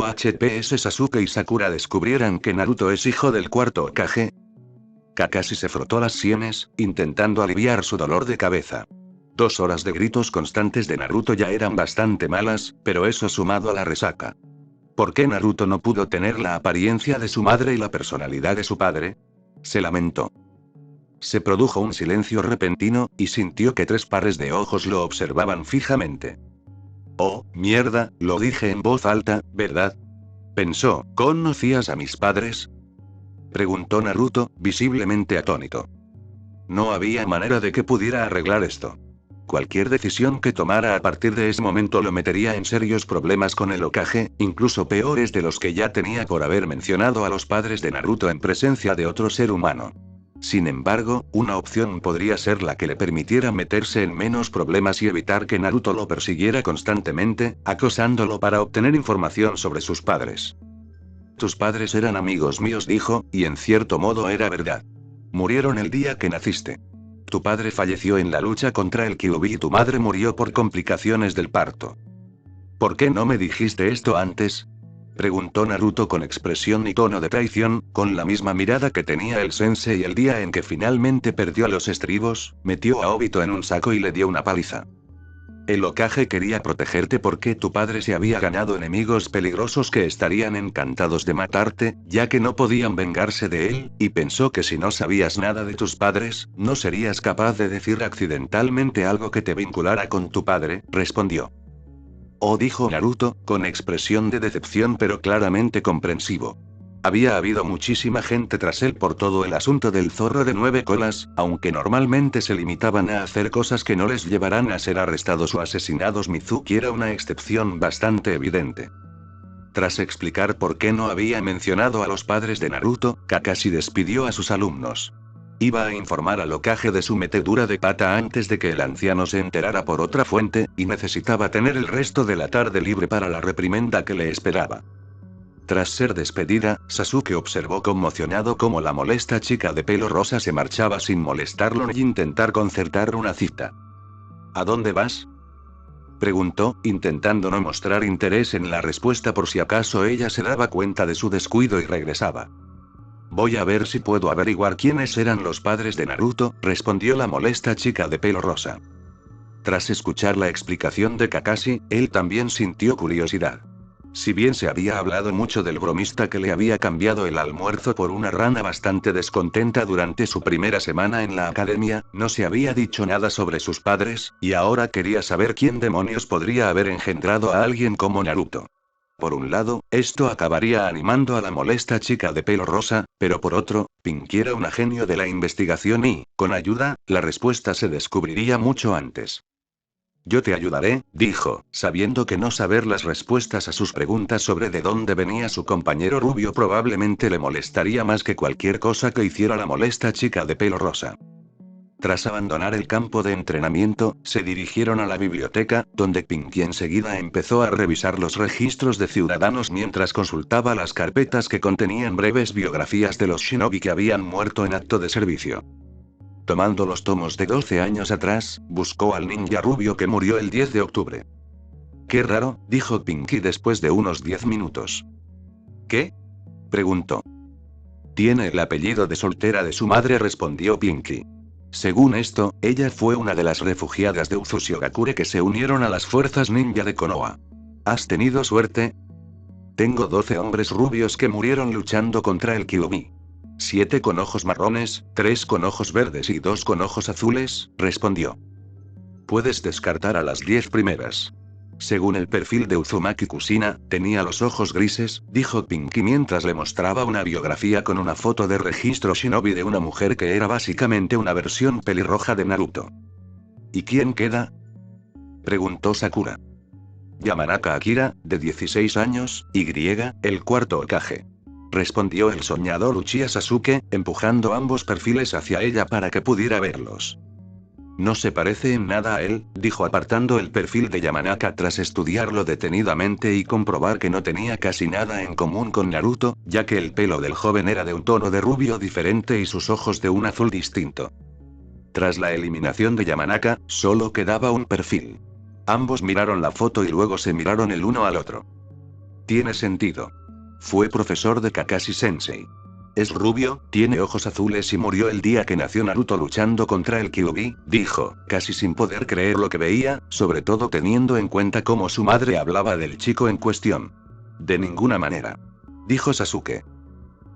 UHPS Sasuke y Sakura descubrieran que Naruto es hijo del cuarto Hokage? Kakashi se frotó las sienes, intentando aliviar su dolor de cabeza. 2 horas de gritos constantes de Naruto ya eran bastante malas, pero eso sumado a la resaca. ¿Por qué Naruto no pudo tener la apariencia de su madre y la personalidad de su padre? Se lamentó. Se produjo un silencio repentino, y sintió que 3 pares de ojos lo observaban fijamente. Oh, mierda, lo dije en voz alta, ¿verdad? Pensó, ¿conocías a mis padres? Preguntó Naruto, visiblemente atónito. No había manera de que pudiera arreglar esto. Cualquier decisión que tomara a partir de ese momento lo metería en serios problemas con el Hokage, incluso peores de los que ya tenía por haber mencionado a los padres de Naruto en presencia de otro ser humano. Sin embargo, una opción podría ser la que le permitiera meterse en menos problemas y evitar que Naruto lo persiguiera constantemente, acosándolo para obtener información sobre sus padres. Tus padres eran amigos míos, dijo, y en cierto modo era verdad. Murieron el día que naciste. Tu padre falleció en la lucha contra el Kyuubi y tu madre murió por complicaciones del parto. ¿Por qué no me dijiste esto antes? Preguntó Naruto con expresión y tono de traición, con la misma mirada que tenía el sensei el día en que finalmente perdió a los estribos, metió a Obito en un saco y le dio una paliza. El Hokage quería protegerte porque tu padre se había ganado enemigos peligrosos que estarían encantados de matarte, ya que no podían vengarse de él, y pensó que si no sabías nada de tus padres, no serías capaz de decir accidentalmente algo que te vinculara con tu padre, respondió. Oh, dijo Naruto, con expresión de decepción pero claramente comprensivo. Había habido muchísima gente tras él por todo el asunto del zorro de 9 colas, aunque normalmente se limitaban a hacer cosas que no les llevaran a ser arrestados o asesinados. Mizuki era una excepción bastante evidente. Tras explicar por qué no había mencionado a los padres de Naruto, Kakashi despidió a sus alumnos. Iba a informar al Hokage de su metedura de pata antes de que el anciano se enterara por otra fuente, y necesitaba tener el resto de la tarde libre para la reprimenda que le esperaba. Tras ser despedida, Sasuke observó conmocionado cómo la molesta chica de pelo rosa se marchaba sin molestarlo ni intentar concertar una cita. ¿A dónde vas? Preguntó, intentando no mostrar interés en la respuesta por si acaso ella se daba cuenta de su descuido y regresaba. Voy a ver si puedo averiguar quiénes eran los padres de Naruto, respondió la molesta chica de pelo rosa. Tras escuchar la explicación de Kakashi, él también sintió curiosidad. Si bien se había hablado mucho del bromista que le había cambiado el almuerzo por una rana bastante descontenta durante su primera semana en la academia, no se había dicho nada sobre sus padres, y ahora quería saber quién demonios podría haber engendrado a alguien como Naruto. Por un lado, esto acabaría animando a la molesta chica de pelo rosa, pero por otro, Pinky era un genio de la investigación y, con ayuda, la respuesta se descubriría mucho antes. Yo te ayudaré, dijo, sabiendo que no saber las respuestas a sus preguntas sobre de dónde venía su compañero rubio probablemente le molestaría más que cualquier cosa que hiciera la molesta chica de pelo rosa. Tras abandonar el campo de entrenamiento, se dirigieron a la biblioteca, donde Pinky enseguida empezó a revisar los registros de ciudadanos mientras consultaba las carpetas que contenían breves biografías de los shinobi que habían muerto en acto de servicio. Tomando los tomos de 12 años atrás, buscó al ninja rubio que murió el 10 de octubre. Qué raro, dijo Pinky después de unos 10 minutos. ¿Qué? Preguntó. Tiene el apellido de soltera de su madre, respondió Pinky. Según esto, ella fue una de las refugiadas de Uzushiogakure que se unieron a las fuerzas ninja de Konoha. ¿Has tenido suerte? Tengo 12 hombres rubios que murieron luchando contra el Kyuubi. 7 con ojos marrones, 3 con ojos verdes y 2 con ojos azules, respondió. Puedes descartar a las 10 primeras. Según el perfil de Uzumaki Kushina, tenía los ojos grises, dijo Pinky mientras le mostraba una biografía con una foto de registro shinobi de una mujer que era básicamente una versión pelirroja de Naruto. ¿Y quién queda? Preguntó Sakura. Yamanaka Akira, de 16 años, el cuarto Hokage. Respondió el soñador Uchiha Sasuke, empujando ambos perfiles hacia ella para que pudiera verlos. No se parece en nada a él, dijo apartando el perfil de Yamanaka tras estudiarlo detenidamente y comprobar que no tenía casi nada en común con Naruto, ya que el pelo del joven era de un tono de rubio diferente y sus ojos de un azul distinto. Tras la eliminación de Yamanaka, solo quedaba un perfil. Ambos miraron la foto y luego se miraron el uno al otro. Tiene sentido. Fue profesor de Kakashi Sensei. Es rubio, tiene ojos azules y murió el día que nació Naruto luchando contra el Kyuubi, dijo, casi sin poder creer lo que veía, sobre todo teniendo en cuenta cómo su madre hablaba del chico en cuestión. De ninguna manera. Dijo Sasuke.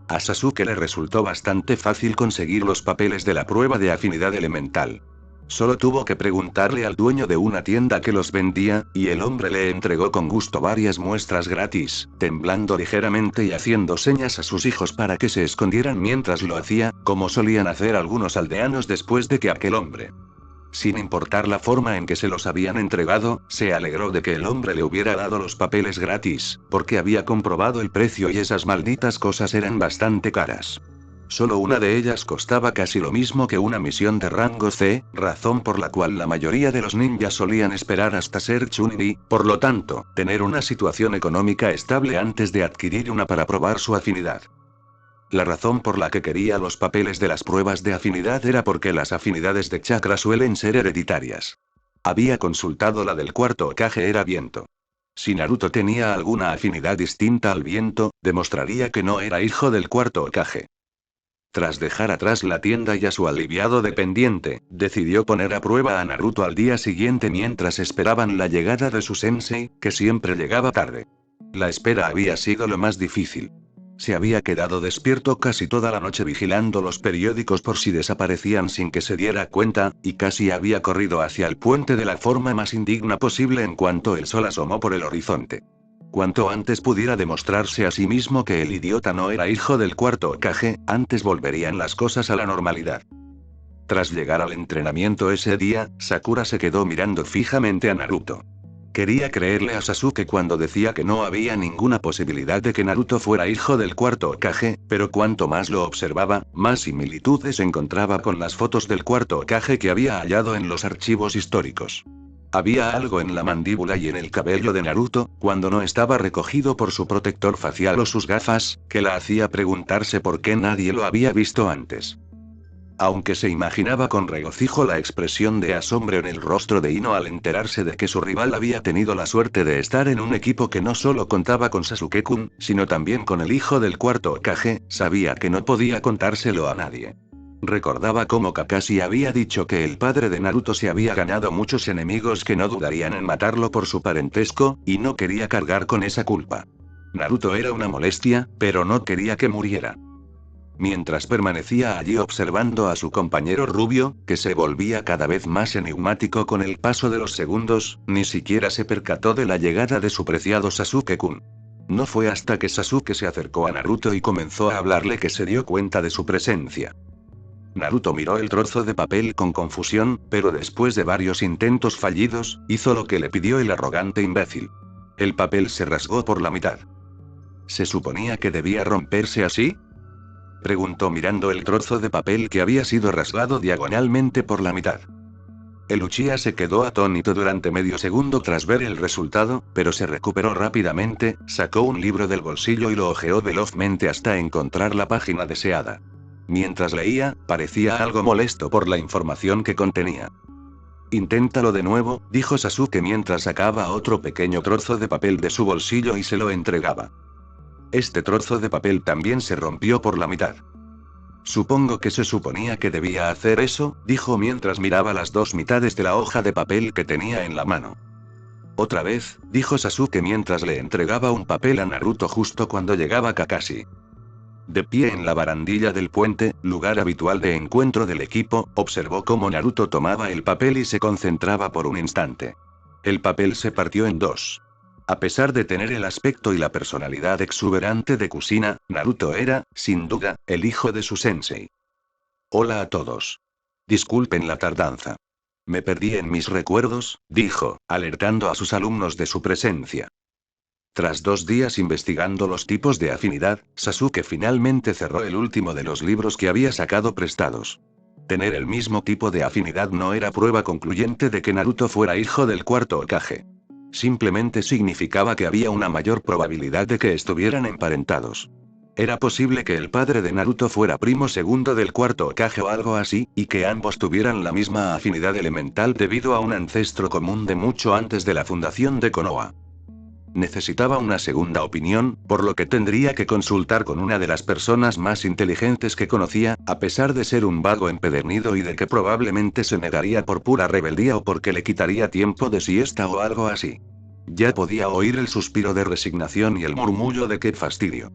A Sasuke le resultó bastante fácil conseguir los papeles de la prueba de afinidad elemental. Solo tuvo que preguntarle al dueño de una tienda que los vendía, y el hombre le entregó con gusto varias muestras gratis, temblando ligeramente y haciendo señas a sus hijos para que se escondieran mientras lo hacía, como solían hacer algunos aldeanos después de que aquel hombre. Sin importar la forma en que se los habían entregado, se alegró de que el hombre le hubiera dado los papeles gratis, porque había comprobado el precio y esas malditas cosas eran bastante caras. Solo una de ellas costaba casi lo mismo que una misión de rango C, razón por la cual la mayoría de los ninjas solían esperar hasta ser Chunin, por lo tanto, tener una situación económica estable antes de adquirir una para probar su afinidad. La razón por la que quería los papeles de las pruebas de afinidad era porque las afinidades de chakra suelen ser hereditarias. Había consultado la del cuarto Hokage era viento. Si Naruto tenía alguna afinidad distinta al viento, demostraría que no era hijo del cuarto Hokage. Tras dejar atrás la tienda y a su aliviado dependiente, decidió poner a prueba a Naruto al día siguiente mientras esperaban la llegada de su sensei, que siempre llegaba tarde. La espera había sido lo más difícil. Se había quedado despierto casi toda la noche vigilando los periódicos por si desaparecían sin que se diera cuenta, y casi había corrido hacia el puente de la forma más indigna posible en cuanto el sol asomó por el horizonte. Cuanto antes pudiera demostrarse a sí mismo que el idiota no era hijo del cuarto Hokage, antes volverían las cosas a la normalidad. Tras llegar al entrenamiento ese día, Sakura se quedó mirando fijamente a Naruto. Quería creerle a Sasuke cuando decía que no había ninguna posibilidad de que Naruto fuera hijo del cuarto Hokage, pero cuanto más lo observaba, más similitudes encontraba con las fotos del cuarto Hokage que había hallado en los archivos históricos. Había algo en la mandíbula y en el cabello de Naruto, cuando no estaba recogido por su protector facial o sus gafas, que la hacía preguntarse por qué nadie lo había visto antes. Aunque se imaginaba con regocijo la expresión de asombro en el rostro de Ino al enterarse de que su rival había tenido la suerte de estar en un equipo que no solo contaba con Sasuke-kun, sino también con el hijo del cuarto Hokage, sabía que no podía contárselo a nadie. Recordaba cómo Kakashi había dicho que el padre de Naruto se había ganado muchos enemigos que no dudarían en matarlo por su parentesco, y no quería cargar con esa culpa. Naruto era una molestia, pero no quería que muriera. Mientras permanecía allí observando a su compañero rubio, que se volvía cada vez más enigmático con el paso de los segundos, ni siquiera se percató de la llegada de su preciado Sasuke-kun. No fue hasta que Sasuke se acercó a Naruto y comenzó a hablarle que se dio cuenta de su presencia. Naruto miró el trozo de papel con confusión, pero después de varios intentos fallidos, hizo lo que le pidió el arrogante imbécil. El papel se rasgó por la mitad. ¿Se suponía que debía romperse así?, preguntó mirando el trozo de papel que había sido rasgado diagonalmente por la mitad. El Uchiha se quedó atónito durante medio segundo tras ver el resultado, pero se recuperó rápidamente, sacó un libro del bolsillo y lo hojeó velozmente hasta encontrar la página deseada. Mientras leía, parecía algo molesto por la información que contenía. Inténtalo de nuevo, dijo Sasuke mientras sacaba otro pequeño trozo de papel de su bolsillo y se lo entregaba. Este trozo de papel también se rompió por la mitad. Supongo que se suponía que debía hacer eso, dijo mientras miraba las dos mitades de la hoja de papel que tenía en la mano. Otra vez, dijo Sasuke mientras le entregaba un papel a Naruto justo cuando llegaba Kakashi. De pie en la barandilla del puente, lugar habitual de encuentro del equipo, observó cómo Naruto tomaba el papel y se concentraba por un instante. El papel se partió en dos. A pesar de tener el aspecto y la personalidad exuberante de Kushina, Naruto era, sin duda, el hijo de su sensei. Hola a todos. Disculpen la tardanza. Me perdí en mis recuerdos, dijo, alertando a sus alumnos de su presencia. Tras 2 días investigando los tipos de afinidad, Sasuke finalmente cerró el último de los libros que había sacado prestados. Tener el mismo tipo de afinidad no era prueba concluyente de que Naruto fuera hijo del cuarto Hokage. Simplemente significaba que había una mayor probabilidad de que estuvieran emparentados. Era posible que el padre de Naruto fuera primo segundo del cuarto Hokage o algo así, y que ambos tuvieran la misma afinidad elemental debido a un ancestro común de mucho antes de la fundación de Konoha. Necesitaba una segunda opinión, por lo que tendría que consultar con una de las personas más inteligentes que conocía, a pesar de ser un vago empedernido y de que probablemente se negaría por pura rebeldía o porque le quitaría tiempo de siesta o algo así. Ya podía oír el suspiro de resignación y el murmullo de qué fastidio.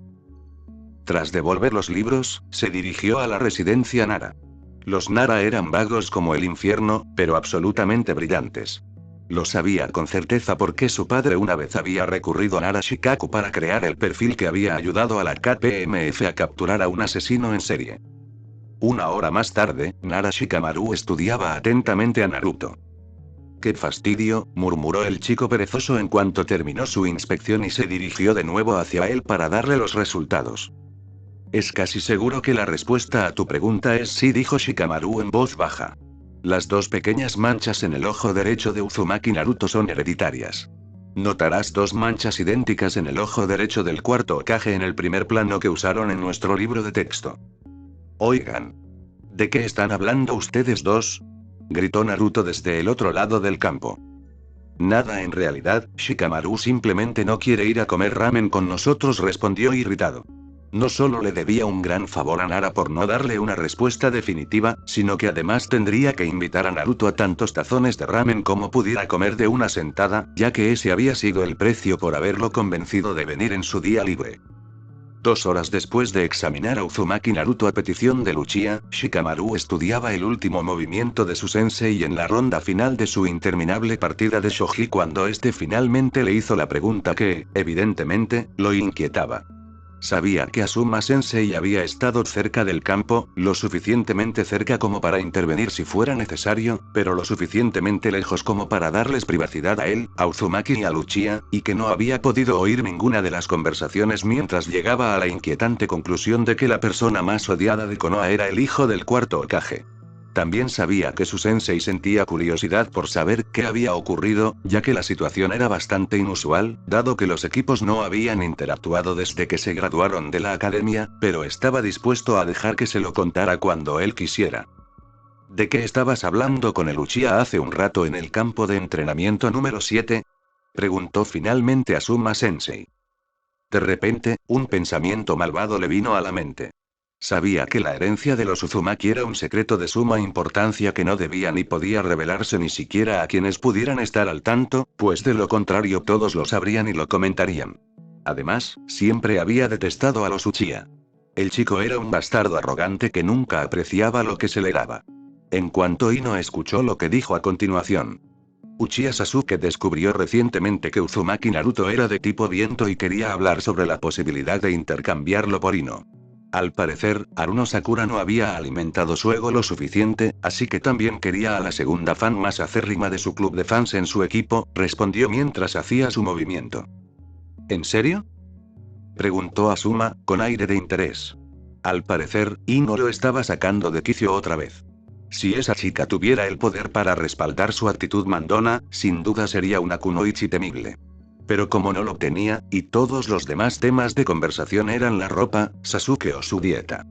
Tras devolver los libros, se dirigió a la residencia Nara. Los Nara eran vagos como el infierno, pero absolutamente brillantes. Lo sabía con certeza porque su padre una vez había recurrido a Nara Shikaku para crear el perfil que había ayudado a la KPMF a capturar a un asesino en serie. Una hora más tarde, Nara Shikamaru estudiaba atentamente a Naruto. «¡Qué fastidio!», murmuró el chico perezoso en cuanto terminó su inspección y se dirigió de nuevo hacia él para darle los resultados. «Es casi seguro que la respuesta a tu pregunta es sí», dijo Shikamaru en voz baja. «Las dos pequeñas manchas en el ojo derecho de Uzumaki Naruto son hereditarias. Notarás dos manchas idénticas en el ojo derecho del cuarto Hokage en el primer plano que usaron en nuestro libro de texto». «Oigan. ¿De qué están hablando ustedes dos?», gritó Naruto desde el otro lado del campo. «Nada en realidad, Shikamaru simplemente no quiere ir a comer ramen con nosotros», respondió irritado. No solo le debía un gran favor a Nara por no darle una respuesta definitiva, sino que además tendría que invitar a Naruto a tantos tazones de ramen como pudiera comer de una sentada, ya que ese había sido el precio por haberlo convencido de venir en su día libre. 2 horas después de examinar a Uzumaki Naruto a petición de Uchiha, Shikamaru estudiaba el último movimiento de su sensei en la ronda final de su interminable partida de shogi cuando este finalmente le hizo la pregunta que, evidentemente, lo inquietaba. Sabía que Asuma Sensei había estado cerca del campo, lo suficientemente cerca como para intervenir si fuera necesario, pero lo suficientemente lejos como para darles privacidad a él, a Uzumaki y a Uchiha, y que no había podido oír ninguna de las conversaciones mientras llegaba a la inquietante conclusión de que la persona más odiada de Konoha era el hijo del cuarto Hokage. También sabía que su sensei sentía curiosidad por saber qué había ocurrido, ya que la situación era bastante inusual, dado que los equipos no habían interactuado desde que se graduaron de la academia, pero estaba dispuesto a dejar que se lo contara cuando él quisiera. «¿De qué estabas hablando con el Uchiha hace un rato en el campo de entrenamiento número 7? Preguntó finalmente Asuma Sensei. De repente, un pensamiento malvado le vino a la mente. Sabía que la herencia de los Uzumaki era un secreto de suma importancia que no debía ni podía revelarse ni siquiera a quienes pudieran estar al tanto, pues de lo contrario todos lo sabrían y lo comentarían. Además, siempre había detestado a los Uchiha. El chico era un bastardo arrogante que nunca apreciaba lo que se le daba. En cuanto Ino escuchó lo que dijo a continuación. Uchiha Sasuke descubrió recientemente que Uzumaki Naruto era de tipo viento y quería hablar sobre la posibilidad de intercambiarlo por Ino. Al parecer, Haruno Sakura no había alimentado su ego lo suficiente, así que también quería a la segunda fan más acérrima de su club de fans en su equipo, respondió mientras hacía su movimiento. ¿En serio?, preguntó Asuma, con aire de interés. Al parecer, Ino lo estaba sacando de quicio otra vez. Si esa chica tuviera el poder para respaldar su actitud mandona, sin duda sería una kunoichi temible. Pero como no lo tenía, y todos los demás temas de conversación eran la ropa, Sasuke o su dieta.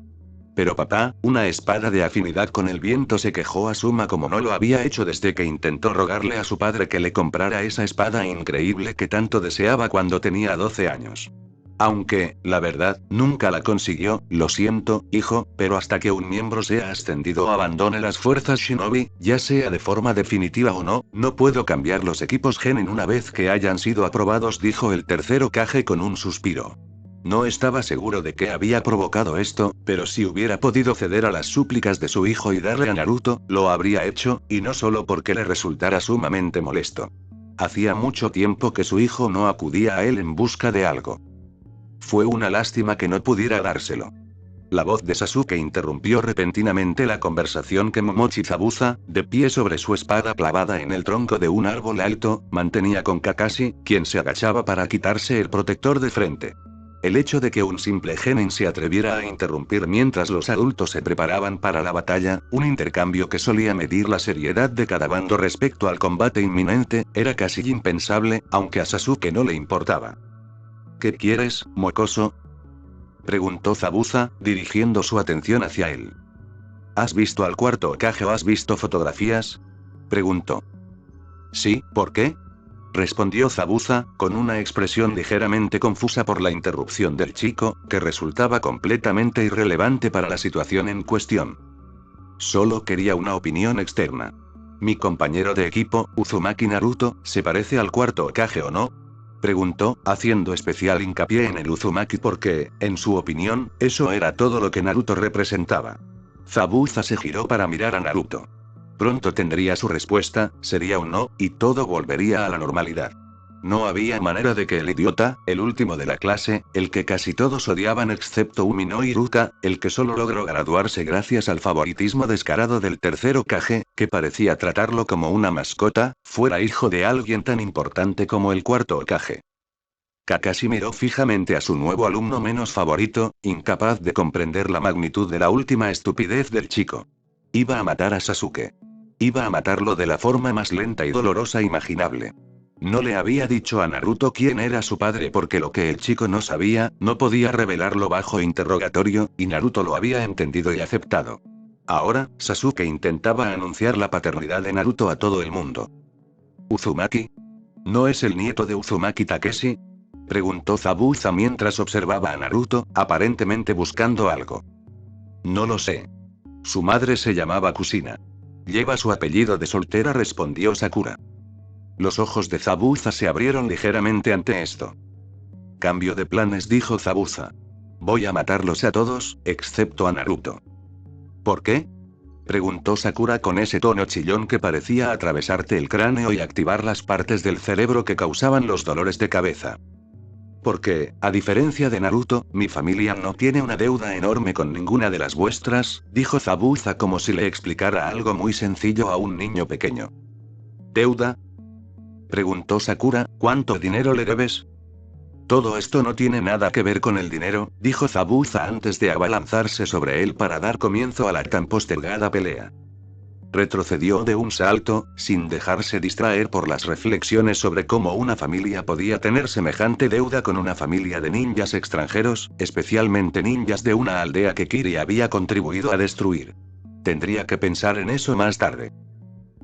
Pero papá, una espada de afinidad con el viento, se quejó Asuma como no lo había hecho desde que intentó rogarle a su padre que le comprara esa espada increíble que tanto deseaba cuando tenía 12 años. Aunque, la verdad, nunca la consiguió, lo siento, hijo, pero hasta que un miembro sea ascendido o abandone las fuerzas Shinobi, ya sea de forma definitiva o no, no puedo cambiar los equipos Genin una vez que hayan sido aprobados, dijo el tercer Hokage con un suspiro. No estaba seguro de qué había provocado esto, pero si hubiera podido ceder a las súplicas de su hijo y darle a Naruto, lo habría hecho, y no solo porque le resultara sumamente molesto. Hacía mucho tiempo que su hijo no acudía a él en busca de algo. Fue una lástima que no pudiera dárselo. La voz de Sasuke interrumpió repentinamente la conversación que Momochi Zabuza, de pie sobre su espada clavada en el tronco de un árbol alto, mantenía con Kakashi, quien se agachaba para quitarse el protector de frente. El hecho de que un simple genin se atreviera a interrumpir mientras los adultos se preparaban para la batalla, un intercambio que solía medir la seriedad de cada bando respecto al combate inminente, era casi impensable, aunque a Sasuke no le importaba. ¿Qué quieres, mocoso?, preguntó Zabuza, dirigiendo su atención hacia él. ¿Has visto al cuarto Hokage o has visto fotografías?, preguntó. Sí, ¿por qué?, respondió Zabuza, con una expresión ligeramente confusa por la interrupción del chico, que resultaba completamente irrelevante para la situación en cuestión. Solo quería una opinión externa. ¿Mi compañero de equipo, Uzumaki Naruto, se parece al cuarto Hokage o no? Preguntó, haciendo especial hincapié en el Uzumaki porque, en su opinión, eso era todo lo que Naruto representaba. Zabuza se giró para mirar a Naruto. Pronto tendría su respuesta, sería un no, y todo volvería a la normalidad. No había manera de que el idiota, el último de la clase, el que casi todos odiaban excepto Umino y Iruka, el que solo logró graduarse gracias al favoritismo descarado del tercer Hokage, que parecía tratarlo como una mascota, fuera hijo de alguien tan importante como el cuarto Hokage. Kakashi miró fijamente a su nuevo alumno menos favorito, incapaz de comprender la magnitud de la última estupidez del chico. Iba a matar a Sasuke. Iba a matarlo de la forma más lenta y dolorosa imaginable. No le había dicho a Naruto quién era su padre porque lo que el chico no sabía, no podía revelarlo bajo interrogatorio, y Naruto lo había entendido y aceptado. Ahora, Sasuke intentaba anunciar la paternidad de Naruto a todo el mundo. ¿Uzumaki? ¿No es el nieto de Uzumaki Takeshi? Preguntó Zabuza mientras observaba a Naruto, aparentemente buscando algo. No lo sé. Su madre se llamaba Kusina. Lleva su apellido de soltera, respondió Sakura. Los ojos de Zabuza se abrieron ligeramente ante esto. Cambio de planes, dijo Zabuza. Voy a matarlos a todos, excepto a Naruto. ¿Por qué? Preguntó Sakura con ese tono chillón que parecía atravesarte el cráneo y activar las partes del cerebro que causaban los dolores de cabeza. Porque, a diferencia de Naruto, mi familia no tiene una deuda enorme con ninguna de las vuestras, dijo Zabuza como si le explicara algo muy sencillo a un niño pequeño. ¿Deuda? Preguntó Sakura, ¿cuánto dinero le debes? Todo esto no tiene nada que ver con el dinero, dijo Zabuza antes de abalanzarse sobre él para dar comienzo a la tan postergada pelea. Retrocedió de un salto, sin dejarse distraer por las reflexiones sobre cómo una familia podía tener semejante deuda con una familia de ninjas extranjeros, especialmente ninjas de una aldea que Kiri había contribuido a destruir. Tendría que pensar en eso más tarde.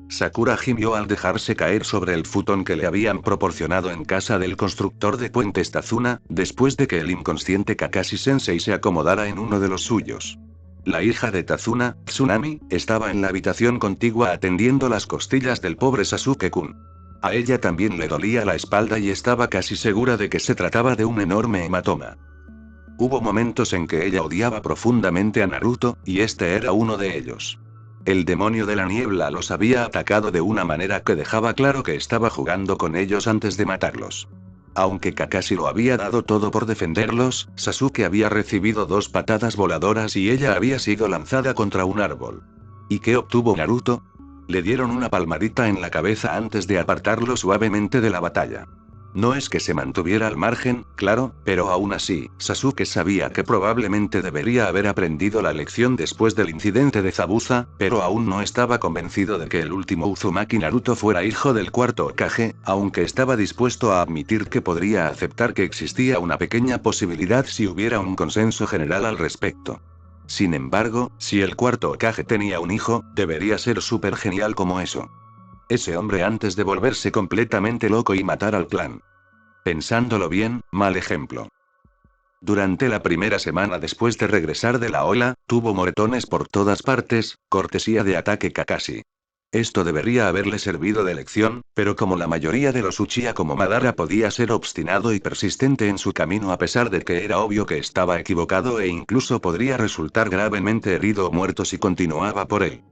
Sakura gimió al dejarse caer sobre el futón que le habían proporcionado en casa del constructor de puentes Tazuna, después de que el inconsciente Kakashi-sensei se acomodara en uno de los suyos. La hija de Tazuna, Tsunami, estaba en la habitación contigua atendiendo las costillas del pobre Sasuke-kun. A ella también le dolía la espalda y estaba casi segura de que se trataba de un enorme hematoma. Hubo momentos en que ella odiaba profundamente a Naruto, y este era uno de ellos. El demonio de la niebla los había atacado de una manera que dejaba claro que estaba jugando con ellos antes de matarlos. Aunque Kakashi lo había dado todo por defenderlos, Sasuke había recibido 2 patadas voladoras y ella había sido lanzada contra un árbol. ¿Y qué obtuvo Naruto? Le dieron una palmadita en la cabeza antes de apartarlo suavemente de la batalla. No es que se mantuviera al margen, claro, pero aún así, Sasuke sabía que probablemente debería haber aprendido la lección después del incidente de Zabuza, pero aún no estaba convencido de que el último Uzumaki Naruto fuera hijo del cuarto Hokage, aunque estaba dispuesto a admitir que podría aceptar que existía una pequeña posibilidad si hubiera un consenso general al respecto. Sin embargo, si el cuarto Hokage tenía un hijo, debería ser súper genial como eso. Ese hombre antes de volverse completamente loco y matar al clan. Pensándolo bien, mal ejemplo. Durante la primera semana después de regresar de la ola, tuvo moretones por todas partes, cortesía de ataque Kakashi. Esto debería haberle servido de lección, pero como la mayoría de los Uchiha como Madara podía ser obstinado y persistente en su camino a pesar de que era obvio que estaba equivocado e incluso podría resultar gravemente herido o muerto si continuaba por él.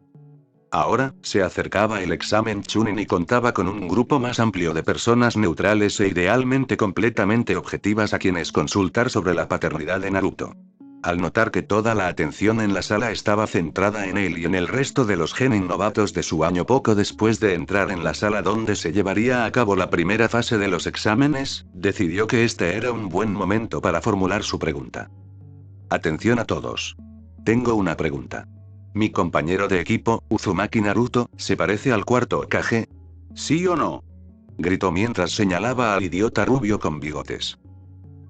Ahora, se acercaba el examen Chunin y contaba con un grupo más amplio de personas neutrales e idealmente completamente objetivas a quienes consultar sobre la paternidad de Naruto. Al notar que toda la atención en la sala estaba centrada en él y en el resto de los genin novatos de su año poco después de entrar en la sala donde se llevaría a cabo la primera fase de los exámenes, decidió que este era un buen momento para formular su pregunta. Atención a todos. Tengo una pregunta. ¿Mi compañero de equipo, Uzumaki Naruto, se parece al cuarto Hokage? ¿Sí o no? Gritó mientras señalaba al idiota rubio con bigotes.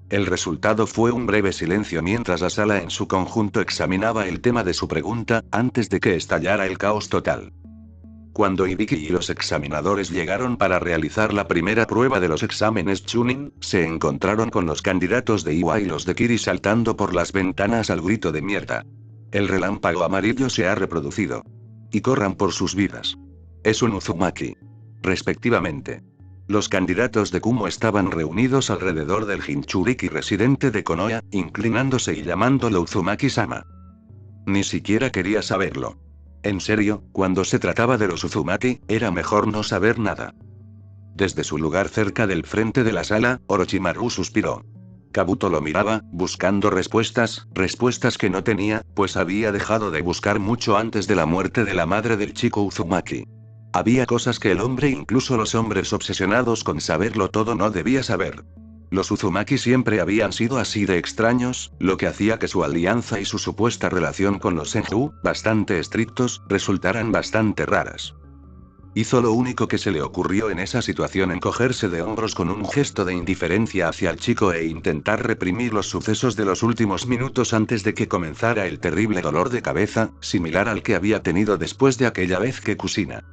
El resultado fue un breve silencio mientras la sala en su conjunto examinaba el tema de su pregunta, antes de que estallara el caos total. Cuando Hibiki y los examinadores llegaron para realizar la primera prueba de los exámenes Chunin, se encontraron con los candidatos de Iwa y los de Kiri saltando por las ventanas al grito de mierda. El relámpago amarillo se ha reproducido. Y corran por sus vidas. Es un Uzumaki. Respectivamente. Los candidatos de Kumo estaban reunidos alrededor del Jinchuriki residente de Konoha, inclinándose y llamándolo Uzumaki-sama. Ni siquiera quería saberlo. En serio, cuando se trataba de los Uzumaki, era mejor no saber nada. Desde su lugar cerca del frente de la sala, Orochimaru suspiró. Kabuto lo miraba, buscando respuestas que no tenía, pues había dejado de buscar mucho antes de la muerte de la madre del chico Uzumaki. Había cosas que el hombre, incluso los hombres obsesionados con saberlo todo, no debía saber. Los Uzumaki siempre habían sido así de extraños, lo que hacía que su alianza y su supuesta relación con los Senju, bastante estrictos, resultaran bastante raras. Hizo lo único que se le ocurrió en esa situación: encogerse de hombros con un gesto de indiferencia hacia el chico e intentar reprimir los sucesos de los últimos minutos antes de que comenzara el terrible dolor de cabeza, similar al que había tenido después de aquella vez que Kushina.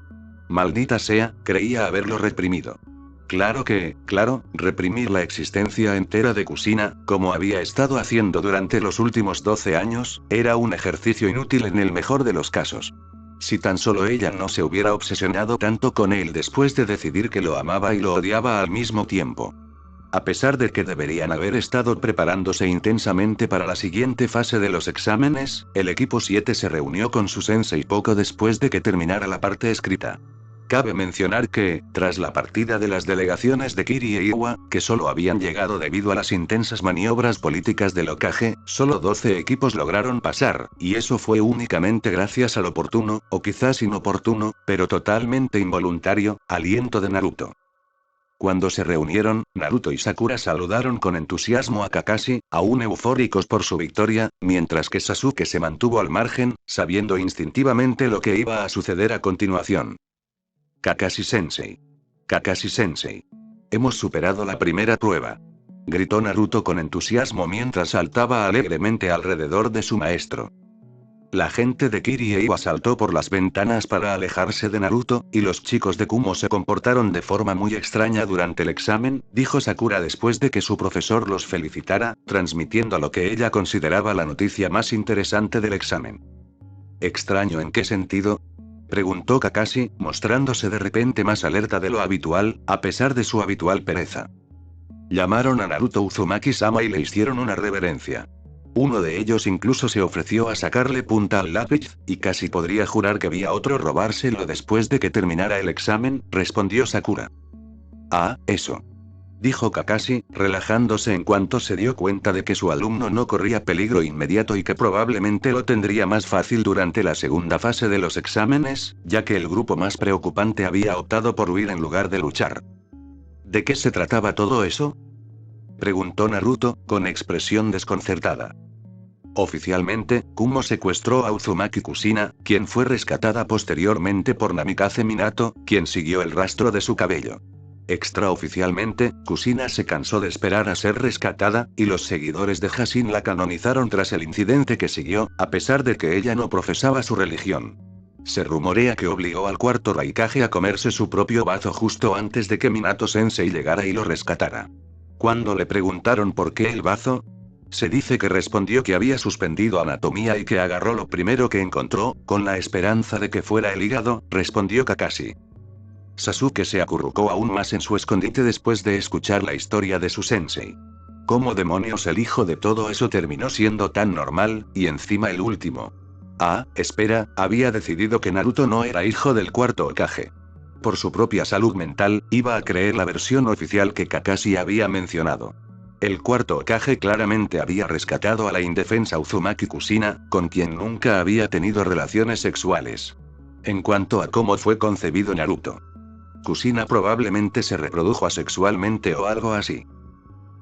Maldita sea, creía haberlo reprimido. Claro, reprimir la existencia entera de Kushina, como había estado haciendo durante los últimos 12 años, era un ejercicio inútil en el mejor de los casos. Si tan solo ella no se hubiera obsesionado tanto con él después de decidir que lo amaba y lo odiaba al mismo tiempo. A pesar de que deberían haber estado preparándose intensamente para la siguiente fase de los exámenes, el equipo 7 se reunió con su sensei poco después de que terminara la parte escrita. Cabe mencionar que, tras la partida de las delegaciones de Kiri e Iwa, que solo habían llegado debido a las intensas maniobras políticas del Hokage, solo 12 equipos lograron pasar, y eso fue únicamente gracias al oportuno, o quizás inoportuno, pero totalmente involuntario, aliento de Naruto. Cuando se reunieron, Naruto y Sakura saludaron con entusiasmo a Kakashi, aún eufóricos por su victoria, mientras que Sasuke se mantuvo al margen, sabiendo instintivamente lo que iba a suceder a continuación. Kakashi-sensei. Kakashi-sensei. Hemos superado la primera prueba. Gritó Naruto con entusiasmo mientras saltaba alegremente alrededor de su maestro. La gente de Kiri e Iwa saltó por las ventanas para alejarse de Naruto, y los chicos de Kumo se comportaron de forma muy extraña durante el examen, dijo Sakura después de que su profesor los felicitara, transmitiendo lo que ella consideraba la noticia más interesante del examen. ¿Extraño en qué sentido?, preguntó Kakashi, mostrándose de repente más alerta de lo habitual, a pesar de su habitual pereza. Llamaron a Naruto Uzumaki-sama y le hicieron una reverencia. Uno de ellos incluso se ofreció a sacarle punta al lápiz, y casi podría jurar que vi a otro robárselo después de que terminara el examen, respondió Sakura. Ah, eso. Dijo Kakashi, relajándose en cuanto se dio cuenta de que su alumno no corría peligro inmediato y que probablemente lo tendría más fácil durante la segunda fase de los exámenes, ya que el grupo más preocupante había optado por huir en lugar de luchar. ¿De qué se trataba todo eso?, preguntó Naruto, con expresión desconcertada. Oficialmente, Kumo secuestró a Uzumaki Kushina, quien fue rescatada posteriormente por Namikaze Minato, quien siguió el rastro de su cabello. Extraoficialmente, Kushina se cansó de esperar a ser rescatada, y los seguidores de Hashin la canonizaron tras el incidente que siguió, a pesar de que ella no profesaba su religión. Se rumorea que obligó al cuarto Raikage a comerse su propio bazo justo antes de que Minato-sensei llegara y lo rescatara. Cuando le preguntaron por qué el bazo, se dice que respondió que había suspendido anatomía y que agarró lo primero que encontró, con la esperanza de que fuera el hígado, respondió Kakashi. Sasuke se acurrucó aún más en su escondite después de escuchar la historia de su sensei. ¿Cómo demonios el hijo de todo eso terminó siendo tan normal, y encima el último? Ah, espera, había decidido que Naruto no era hijo del cuarto Hokage. Por su propia salud mental, iba a creer la versión oficial que Kakashi había mencionado. El cuarto Hokage claramente había rescatado a la indefensa Uzumaki Kushina, con quien nunca había tenido relaciones sexuales. En cuanto a cómo fue concebido Naruto, Kushina probablemente se reprodujo asexualmente o algo así.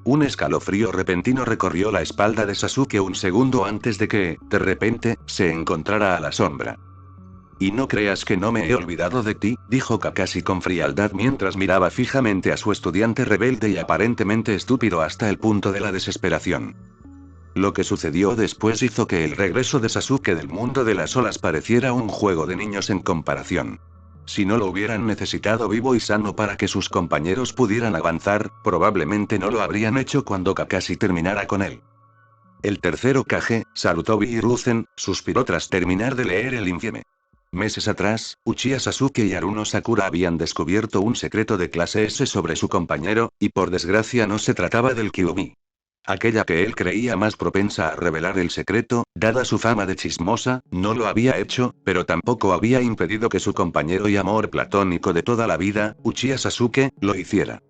Un escalofrío repentino recorrió la espalda de Sasuke un segundo antes de que, de repente, se encontrara a la sombra. Y no creas que no me he olvidado de ti, dijo Kakashi con frialdad mientras miraba fijamente a su estudiante rebelde y aparentemente estúpido hasta el punto de la desesperación. Lo que sucedió después hizo que el regreso de Sasuke del mundo de las olas pareciera un juego de niños en comparación. Si no lo hubieran necesitado vivo y sano para que sus compañeros pudieran avanzar, probablemente no lo habrían hecho cuando Kakashi terminara con él. El tercer Hokage, Sarutobi Hiruzen, suspiró tras terminar de leer el infierno. Meses atrás, Uchiha Sasuke y Haruno Sakura habían descubierto un secreto de clase S sobre su compañero, y por desgracia no se trataba del Kyuubi. Aquella que él creía más propensa a revelar el secreto, dada su fama de chismosa, no lo había hecho, pero tampoco había impedido que su compañero y amor platónico de toda la vida, Uchiha Sasuke, lo hiciera.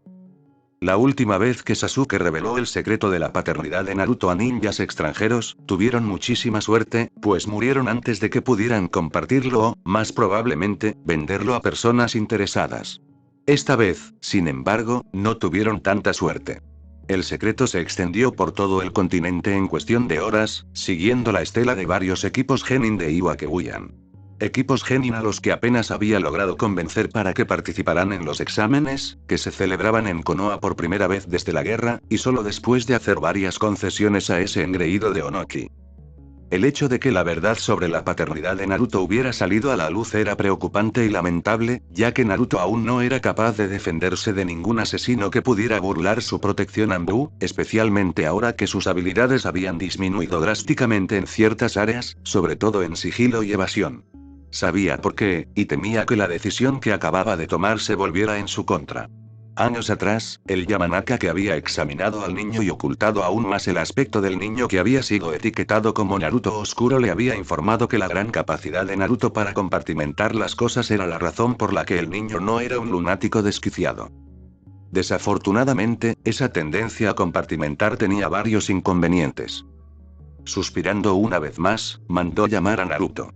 La última vez que Sasuke reveló el secreto de la paternidad de Naruto a ninjas extranjeros, tuvieron muchísima suerte, pues murieron antes de que pudieran compartirlo o, más probablemente, venderlo a personas interesadas. Esta vez, sin embargo, no tuvieron tanta suerte. El secreto se extendió por todo el continente en cuestión de horas, siguiendo la estela de varios equipos genin de Iwakebuyan. Equipos genin a los que apenas había logrado convencer para que participaran en los exámenes, que se celebraban en Konoha por primera vez desde la guerra, y solo después de hacer varias concesiones a ese engreído de Onoki. El hecho de que la verdad sobre la paternidad de Naruto hubiera salido a la luz era preocupante y lamentable, ya que Naruto aún no era capaz de defenderse de ningún asesino que pudiera burlar su protección Anbu, especialmente ahora que sus habilidades habían disminuido drásticamente en ciertas áreas, sobre todo en sigilo y evasión. Sabía por qué, y temía que la decisión que acababa de tomar se volviera en su contra. Años atrás, el Yamanaka que había examinado al niño y ocultado aún más el aspecto del niño que había sido etiquetado como Naruto Oscuro le había informado que la gran capacidad de Naruto para compartimentar las cosas era la razón por la que el niño no era un lunático desquiciado. Desafortunadamente, esa tendencia a compartimentar tenía varios inconvenientes. Suspirando una vez más, mandó llamar a Naruto.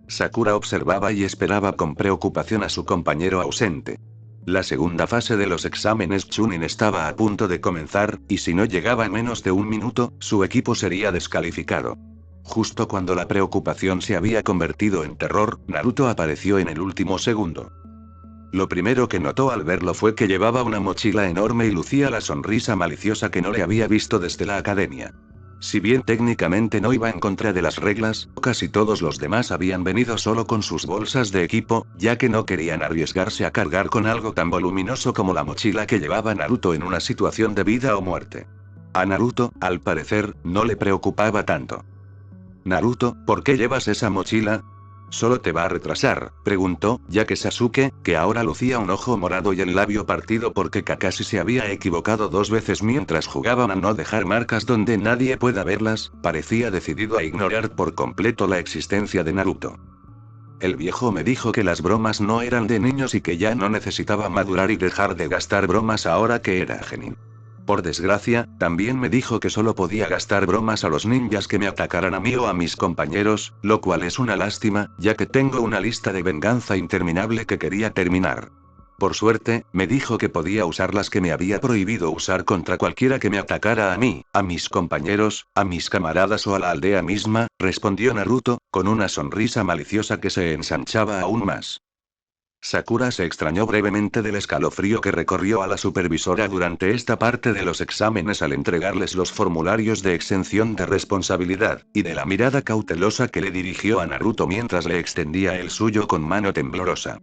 Sakura observaba y esperaba con preocupación a su compañero ausente. La segunda fase de los exámenes Chunin estaba a punto de comenzar, y si no llegaba en menos de un minuto, su equipo sería descalificado. Justo cuando la preocupación se había convertido en terror, Naruto apareció en el último segundo. Lo primero que notó al verlo fue que llevaba una mochila enorme y lucía la sonrisa maliciosa que no le había visto desde la academia. Si bien técnicamente no iba en contra de las reglas, casi todos los demás habían venido solo con sus bolsas de equipo, ya que no querían arriesgarse a cargar con algo tan voluminoso como la mochila que llevaba Naruto en una situación de vida o muerte. A Naruto, al parecer, no le preocupaba tanto. Naruto, ¿por qué llevas esa mochila? ¿Solo te va a retrasar?, preguntó, ya que Sasuke, que ahora lucía un ojo morado y el labio partido porque Kakashi se había equivocado 2 veces mientras jugaban a no dejar marcas donde nadie pueda verlas, parecía decidido a ignorar por completo la existencia de Naruto. El viejo me dijo que las bromas no eran de niños y que ya no necesitaba madurar y dejar de gastar bromas ahora que era genin. Por desgracia, también me dijo que solo podía gastar bromas a los ninjas que me atacaran a mí o a mis compañeros, lo cual es una lástima, ya que tengo una lista de venganza interminable que quería terminar. Por suerte, me dijo que podía usar las que me había prohibido usar contra cualquiera que me atacara a mí, a mis compañeros, a mis camaradas o a la aldea misma, respondió Naruto, con una sonrisa maliciosa que se ensanchaba aún más. Sakura se extrañó brevemente del escalofrío que recorrió a la supervisora durante esta parte de los exámenes al entregarles los formularios de exención de responsabilidad, y de la mirada cautelosa que le dirigió a Naruto mientras le extendía el suyo con mano temblorosa.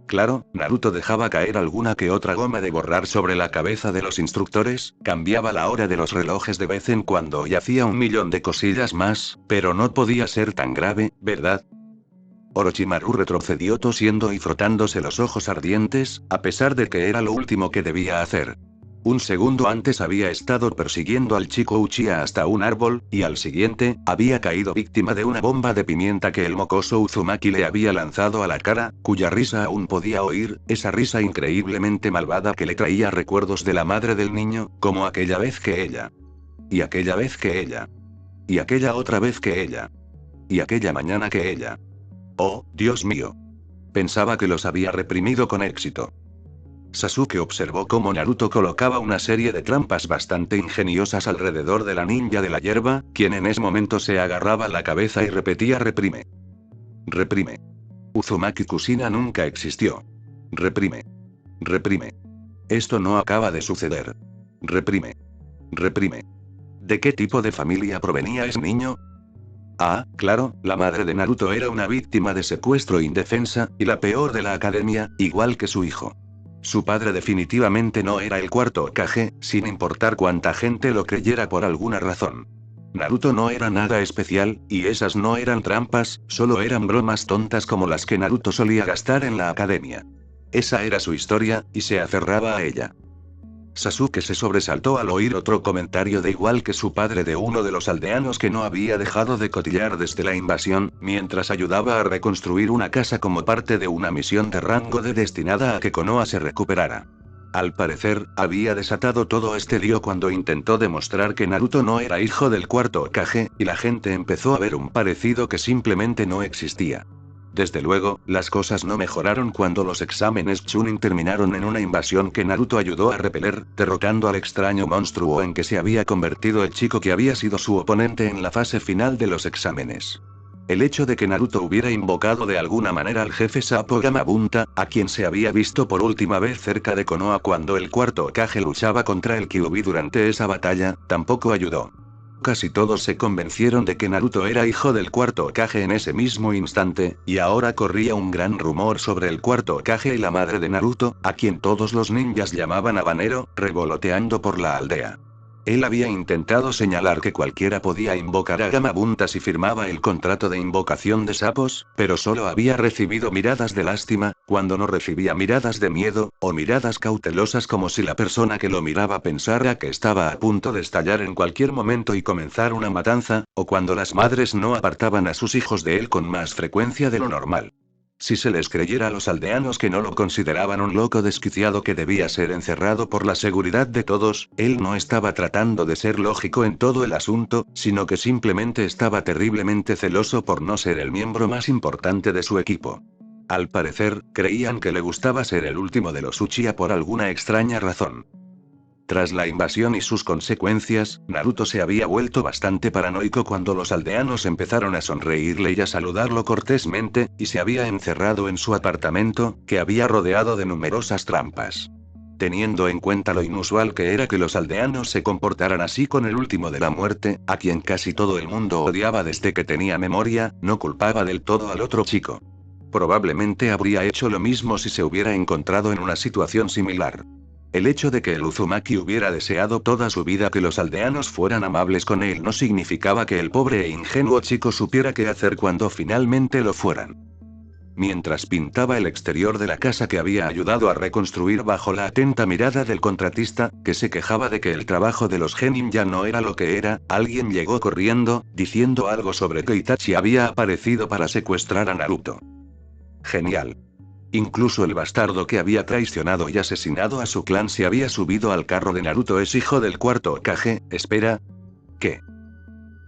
Claro, Naruto dejaba caer alguna que otra goma de borrar sobre la cabeza de los instructores, cambiaba la hora de los relojes de vez en cuando y hacía 1.000.000 de cosillas más, pero no podía ser tan grave, ¿verdad? Orochimaru retrocedió tosiendo y frotándose los ojos ardientes, a pesar de que era lo último que debía hacer. Un segundo antes había estado persiguiendo al chico Uchiha hasta un árbol, y al siguiente, había caído víctima de una bomba de pimienta que el mocoso Uzumaki le había lanzado a la cara, cuya risa aún podía oír, esa risa increíblemente malvada que le traía recuerdos de la madre del niño, como aquella vez que ella. Y aquella vez que ella. Y aquella otra vez que ella. Y aquella mañana que ella. Oh, Dios mío. Pensaba que los había reprimido con éxito. Sasuke observó cómo Naruto colocaba una serie de trampas bastante ingeniosas alrededor de la ninja de la hierba, quien en ese momento se agarraba la cabeza y repetía reprime. Reprime. Uzumaki Kushina nunca existió. Reprime. Reprime. Esto no acaba de suceder. Reprime. Reprime. ¿De qué tipo de familia provenía ese niño? Ah, claro, la madre de Naruto era una víctima de secuestro indefensa, y la peor de la academia, igual que su hijo. Su padre definitivamente no era el cuarto Hokage, sin importar cuánta gente lo creyera por alguna razón. Naruto no era nada especial, y esas no eran trampas, solo eran bromas tontas como las que Naruto solía gastar en la academia. Esa era su historia, y se aferraba a ella. Sasuke se sobresaltó al oír otro comentario de igual que su padre de uno de los aldeanos que no había dejado de cotillar desde la invasión, mientras ayudaba a reconstruir una casa como parte de una misión de rango D destinada a que Konoha se recuperara. Al parecer, había desatado todo este lío cuando intentó demostrar que Naruto no era hijo del cuarto Hokage, y la gente empezó a ver un parecido que simplemente no existía. Desde luego, las cosas no mejoraron cuando los exámenes Chunin terminaron en una invasión que Naruto ayudó a repeler, derrotando al extraño monstruo en que se había convertido el chico que había sido su oponente en la fase final de los exámenes. El hecho de que Naruto hubiera invocado de alguna manera al jefe sapo Gamabunta, a quien se había visto por última vez cerca de Konoha cuando el cuarto Hokage luchaba contra el Kyuubi durante esa batalla, tampoco ayudó. Casi todos se convencieron de que Naruto era hijo del cuarto Hokage en ese mismo instante, y ahora corría un gran rumor sobre el cuarto Hokage y la madre de Naruto, a quien todos los ninjas llamaban habanero, revoloteando por la aldea. Él había intentado señalar que cualquiera podía invocar a Gamabunta si firmaba el contrato de invocación de sapos, pero solo había recibido miradas de lástima, cuando no recibía miradas de miedo, o miradas cautelosas como si la persona que lo miraba pensara que estaba a punto de estallar en cualquier momento y comenzar una matanza, o cuando las madres no apartaban a sus hijos de él con más frecuencia de lo normal. Si se les creyera a los aldeanos que no lo consideraban un loco desquiciado que debía ser encerrado por la seguridad de todos, él no estaba tratando de ser lógico en todo el asunto, sino que simplemente estaba terriblemente celoso por no ser el miembro más importante de su equipo. Al parecer, creían que le gustaba ser el último de los Uchiha por alguna extraña razón. Tras la invasión y sus consecuencias, Naruto se había vuelto bastante paranoico cuando los aldeanos empezaron a sonreírle y a saludarlo cortésmente, y se había encerrado en su apartamento, que había rodeado de numerosas trampas. Teniendo en cuenta lo inusual que era que los aldeanos se comportaran así con el último de la muerte, a quien casi todo el mundo odiaba desde que tenía memoria, no culpaba del todo al otro chico. Probablemente habría hecho lo mismo si se hubiera encontrado en una situación similar. El hecho de que el Uzumaki hubiera deseado toda su vida que los aldeanos fueran amables con él no significaba que el pobre e ingenuo chico supiera qué hacer cuando finalmente lo fueran. Mientras pintaba el exterior de la casa que había ayudado a reconstruir bajo la atenta mirada del contratista, que se quejaba de que el trabajo de los genin ya no era lo que era, alguien llegó corriendo, diciendo algo sobre que Itachi había aparecido para secuestrar a Naruto. Genial. Incluso el bastardo que había traicionado y asesinado a su clan se había subido al carro de Naruto. Es hijo del cuarto Hokage. Espera. ¿Qué?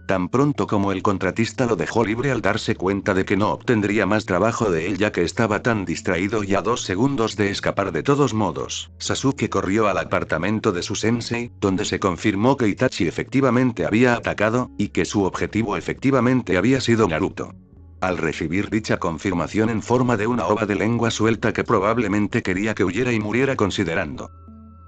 Tan pronto como el contratista lo dejó libre al darse cuenta de que no obtendría más trabajo de él ya que estaba tan distraído y a 2 segundos de escapar de todos modos, Sasuke corrió al apartamento de su sensei, donde se confirmó que Itachi efectivamente había atacado, y que su objetivo efectivamente había sido Naruto. Al recibir dicha confirmación en forma de una ova de lengua suelta que probablemente quería que huyera y muriera considerando.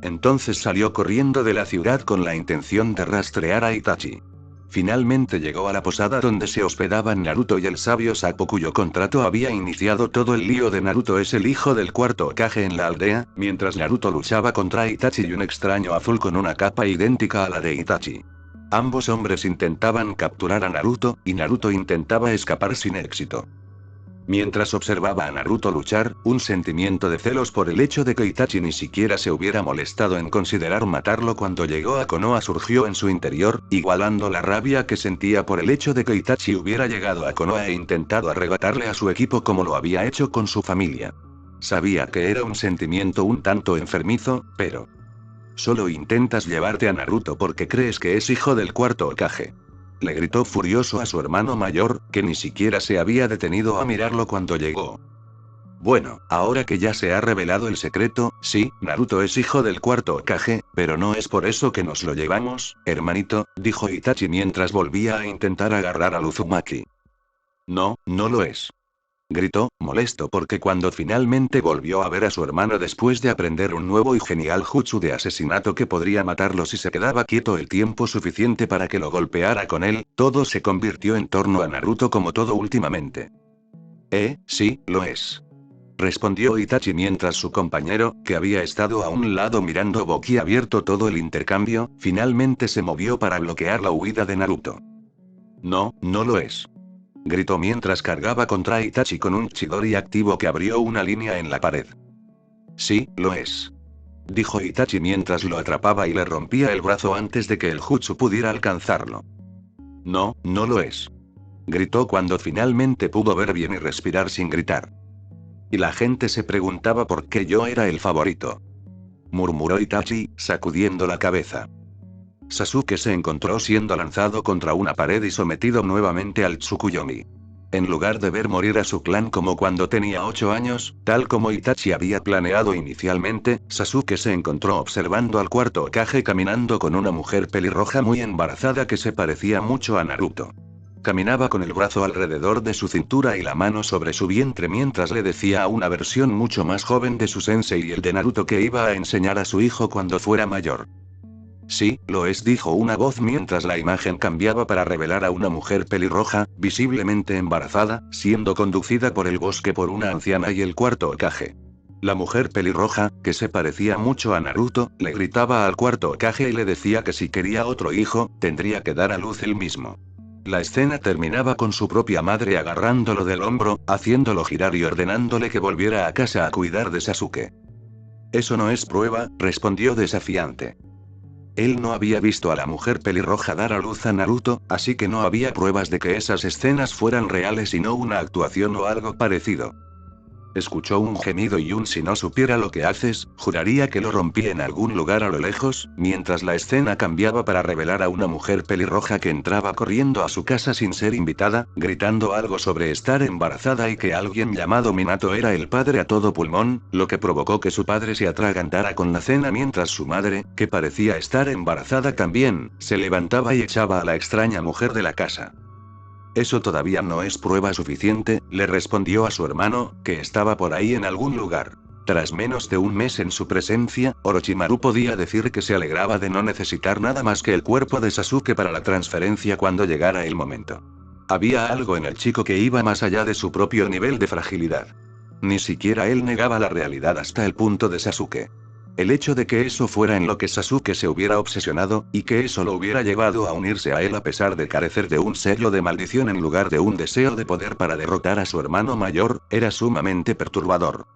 Entonces salió corriendo de la ciudad con la intención de rastrear a Itachi. Finalmente llegó a la posada donde se hospedaban Naruto y el sabio Sapo cuyo contrato había iniciado todo el lío de Naruto es el hijo del cuarto Hokage en la aldea, mientras Naruto luchaba contra Itachi y un extraño azul con una capa idéntica a la de Itachi. Ambos hombres intentaban capturar a Naruto, y Naruto intentaba escapar sin éxito. Mientras observaba a Naruto luchar, un sentimiento de celos por el hecho de que Itachi ni siquiera se hubiera molestado en considerar matarlo cuando llegó a Konoha surgió en su interior, igualando la rabia que sentía por el hecho de que Itachi hubiera llegado a Konoha e intentado arrebatarle a su equipo como lo había hecho con su familia. Sabía que era un sentimiento un tanto enfermizo, pero... Solo intentas llevarte a Naruto porque crees que es hijo del cuarto Hokage. Le gritó furioso a su hermano mayor, que ni siquiera se había detenido a mirarlo cuando llegó. Bueno, ahora que ya se ha revelado el secreto, sí, Naruto es hijo del cuarto Hokage, pero no es por eso que nos lo llevamos, hermanito, dijo Itachi mientras volvía a intentar agarrar al Uzumaki. No, no lo es. Gritó, molesto porque cuando finalmente volvió a ver a su hermano después de aprender un nuevo y genial jutsu de asesinato que podría matarlo si se quedaba quieto el tiempo suficiente para que lo golpeara con él, todo se convirtió en torno a Naruto como todo últimamente. Sí, lo es. Respondió Itachi mientras su compañero, que había estado a un lado mirando boquiabierto todo el intercambio, finalmente se movió para bloquear la huida de Naruto. No, no lo es. Gritó mientras cargaba contra Itachi con un Chidori activo que abrió una línea en la pared. Sí, lo es. Dijo Itachi mientras lo atrapaba y le rompía el brazo antes de que el jutsu pudiera alcanzarlo. No, no lo es. Gritó cuando finalmente pudo ver bien y respirar sin gritar. Y la gente se preguntaba por qué yo era el favorito. Murmuró Itachi, sacudiendo la cabeza. Sasuke se encontró siendo lanzado contra una pared y sometido nuevamente al Tsukuyomi. En lugar de ver morir a su clan como cuando tenía 8 años, tal como Itachi había planeado inicialmente, Sasuke se encontró observando al cuarto Hokage caminando con una mujer pelirroja muy embarazada que se parecía mucho a Naruto. Caminaba con el brazo alrededor de su cintura y la mano sobre su vientre mientras le decía a una versión mucho más joven de su sensei y el de Naruto que iba a enseñar a su hijo cuando fuera mayor. Sí, lo es, dijo una voz mientras la imagen cambiaba para revelar a una mujer pelirroja, visiblemente embarazada, siendo conducida por el bosque por una anciana y el cuarto Hokage. La mujer pelirroja, que se parecía mucho a Naruto, le gritaba al cuarto Hokage y le decía que si quería otro hijo, tendría que dar a luz él mismo. La escena terminaba con su propia madre agarrándolo del hombro, haciéndolo girar y ordenándole que volviera a casa a cuidar de Sasuke. Eso no es prueba, respondió desafiante. Él no había visto a la mujer pelirroja dar a luz a Naruto, así que no había pruebas de que esas escenas fueran reales y no una actuación o algo parecido. Escuchó un gemido y un si no supiera lo que haces, juraría que lo rompí en algún lugar a lo lejos, mientras la escena cambiaba para revelar a una mujer pelirroja que entraba corriendo a su casa sin ser invitada, gritando algo sobre estar embarazada y que alguien llamado Minato era el padre a todo pulmón, lo que provocó que su padre se atragantara con la cena mientras su madre, que parecía estar embarazada también, se levantaba y echaba a la extraña mujer de la casa. Eso todavía no es prueba suficiente, le respondió a su hermano, que estaba por ahí en algún lugar. Tras menos de un mes en su presencia, Orochimaru podía decir que se alegraba de no necesitar nada más que el cuerpo de Sasuke para la transferencia cuando llegara el momento. Había algo en el chico que iba más allá de su propio nivel de fragilidad. Ni siquiera él negaba la realidad hasta el punto de Sasuke. El hecho de que eso fuera en lo que Sasuke se hubiera obsesionado, y que eso lo hubiera llevado a unirse a él a pesar de carecer de un sello de maldición en lugar de un deseo de poder para derrotar a su hermano mayor, era sumamente perturbador.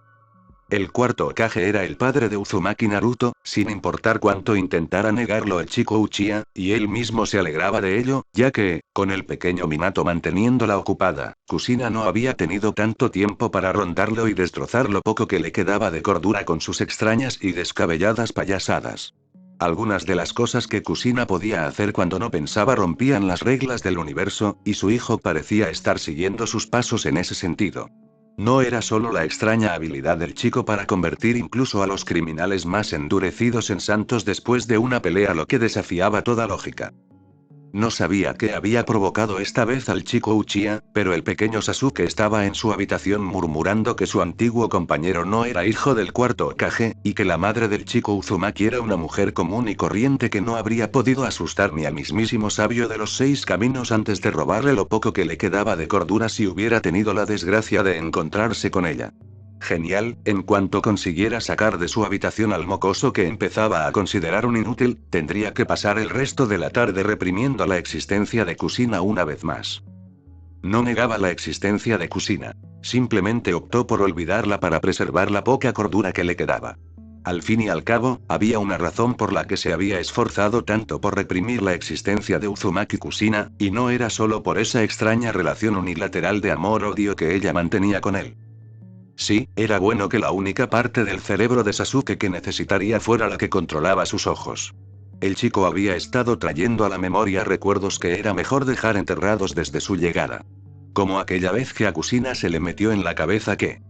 El cuarto Hokage era el padre de Uzumaki Naruto, sin importar cuánto intentara negarlo el chico Uchiha, y él mismo se alegraba de ello, ya que, con el pequeño Minato manteniéndola ocupada, Kushina no había tenido tanto tiempo para rondarlo y destrozar lo poco que le quedaba de cordura con sus extrañas y descabelladas payasadas. Algunas de las cosas que Kushina podía hacer cuando no pensaba rompían las reglas del universo, y su hijo parecía estar siguiendo sus pasos en ese sentido. No era solo la extraña habilidad del chico para convertir incluso a los criminales más endurecidos en santos después de una pelea lo que desafiaba toda lógica. No sabía qué había provocado esta vez al chico Uchiha, pero el pequeño Sasuke estaba en su habitación murmurando que su antiguo compañero no era hijo del cuarto Hokage, y que la madre del chico Uzumaki era una mujer común y corriente que no habría podido asustar ni al mismísimo sabio de los 6 caminos antes de robarle lo poco que le quedaba de cordura si hubiera tenido la desgracia de encontrarse con ella. Genial, en cuanto consiguiera sacar de su habitación al mocoso que empezaba a considerar un inútil, tendría que pasar el resto de la tarde reprimiendo la existencia de Kushina una vez más. No negaba la existencia de Kushina. Simplemente optó por olvidarla para preservar la poca cordura que le quedaba. Al fin y al cabo, había una razón por la que se había esforzado tanto por reprimir la existencia de Uzumaki Kushina, y no era solo por esa extraña relación unilateral de amor-odio que ella mantenía con él. Sí, era bueno que la única parte del cerebro de Sasuke que necesitaría fuera la que controlaba sus ojos. El chico había estado trayendo a la memoria recuerdos que era mejor dejar enterrados desde su llegada. Como aquella vez que a Kushina se le metió en la cabeza que...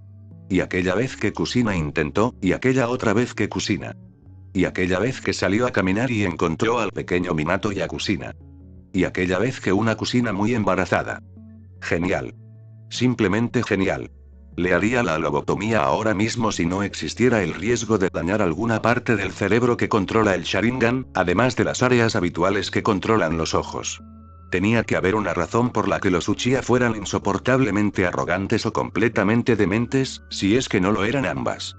Y aquella vez que Kushina intentó, y aquella otra vez que Kushina. Y aquella vez que salió a caminar y encontró al pequeño Minato y a Kushina. Y aquella vez que una Kushina muy embarazada. Genial. Simplemente genial. Le haría la lobotomía ahora mismo si no existiera el riesgo de dañar alguna parte del cerebro que controla el Sharingan, además de las áreas habituales que controlan los ojos. Tenía que haber una razón por la que los Uchiha fueran insoportablemente arrogantes o completamente dementes, si es que no lo eran ambas.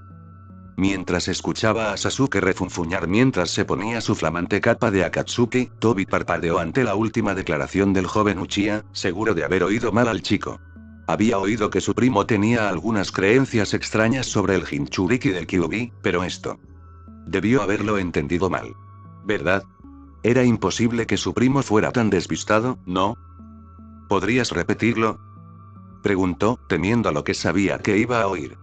Mientras escuchaba a Sasuke refunfuñar mientras se ponía su flamante capa de Akatsuki, Tobi parpadeó ante la última declaración del joven Uchiha, seguro de haber oído mal al chico. Había oído que su primo tenía algunas creencias extrañas sobre el Jinchuriki del Kyuubi, pero esto debió haberlo entendido mal. ¿Verdad? Era imposible que su primo fuera tan despistado, ¿no? ¿Podrías repetirlo? Preguntó, temiendo a lo que sabía que iba a oír.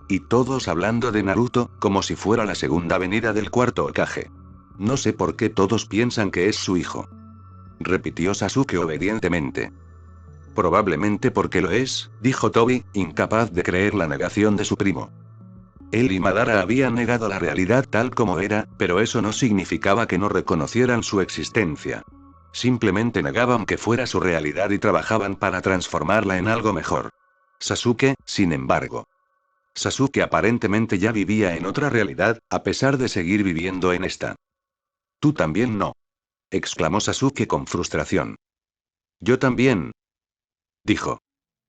Y todos hablando de Naruto, como si fuera la segunda venida del cuarto Hokage. No sé por qué todos piensan que es su hijo. Repitió Sasuke obedientemente. Probablemente porque lo es, dijo Tobi, incapaz de creer la negación de su primo. Él y Madara habían negado la realidad tal como era, pero eso no significaba que no reconocieran su existencia. Simplemente negaban que fuera su realidad y trabajaban para transformarla en algo mejor. Sasuke, sin embargo. Sasuke aparentemente ya vivía en otra realidad, a pesar de seguir viviendo en esta. Tú también no. Exclamó Sasuke con frustración. Yo también. Dijo.